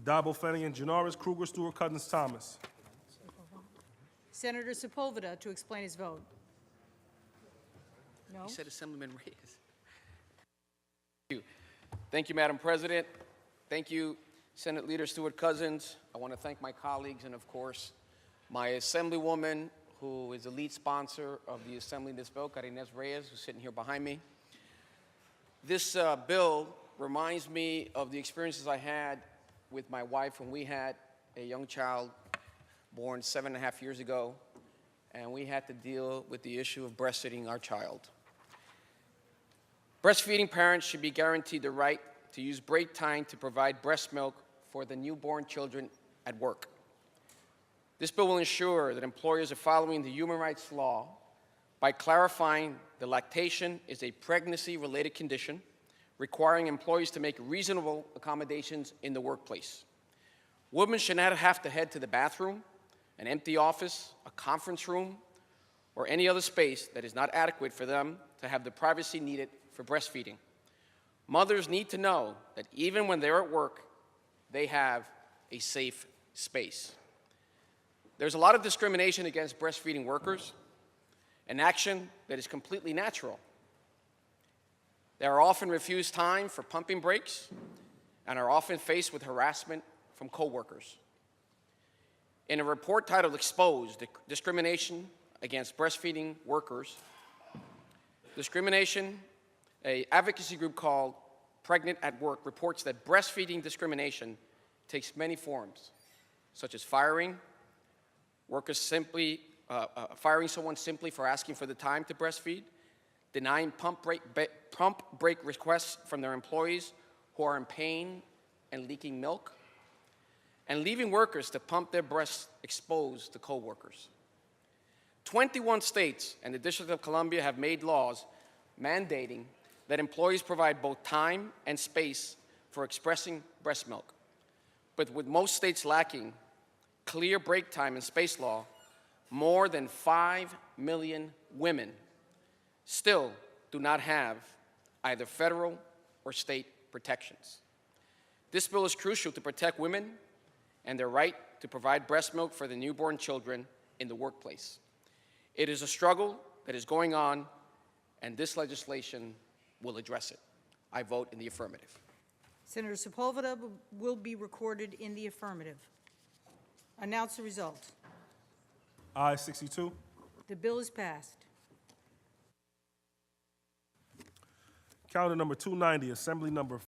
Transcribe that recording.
Adabo, Flanagan, Janoris, Kruger, Stewart, Cousins, Thomas. Senator Sepulveda to explain his vote. No? He said Assemblyman Reyes. Thank you, Madam President. Thank you, Senate Leader Stewart Cousins. I want to thank my colleagues and, of course, my Assemblywoman, who is the lead sponsor of the Assembly in this bill, Inez Reyes, who's sitting here behind me. This bill reminds me of the experiences I had with my wife when we had a young child born 7.5 years ago, and we had to deal with the issue of breastfeeding our child. Breastfeeding parents should be guaranteed the right to use break time to provide breast milk for the newborn children at work. This bill will ensure that employers are following the human rights law by clarifying that lactation is a pregnancy-related condition, requiring employees to make reasonable accommodations in the workplace. Women should not have to head to the bathroom, an empty office, a conference room, or any other space that is not adequate for them to have the privacy needed for breastfeeding. Mothers need to know that even when they're at work, they have a safe space. There's a lot of discrimination against breastfeeding workers, an action that is completely natural. They are often refused time for pumping breaks and are often faced with harassment from coworkers. In a report titled Exposed, Discrimination Against Breastfeeding Workers, an advocacy group called Pregnant at Work reports that breastfeeding discrimination takes many forms, such as firing someone simply for asking for the time to breastfeed, denying pump break requests from their employees who are in pain and leaking milk, and leaving workers to pump their breasts exposed to coworkers. 21 states and the District of Columbia have made laws mandating that employees provide both time and space for expressing breast milk. But with most states lacking clear break time and space law, more than 5 million women still do not have either federal or state protections. This bill is crucial to protect women and their right to provide breast milk for their newborn children in the workplace. It is a struggle that is going on, and this legislation will address it. I vote in the affirmative. Senator Sepulveda will be recorded in the affirmative. Announce the result. Aye, 62. The bill is passed. Calendar number 290, Assembly number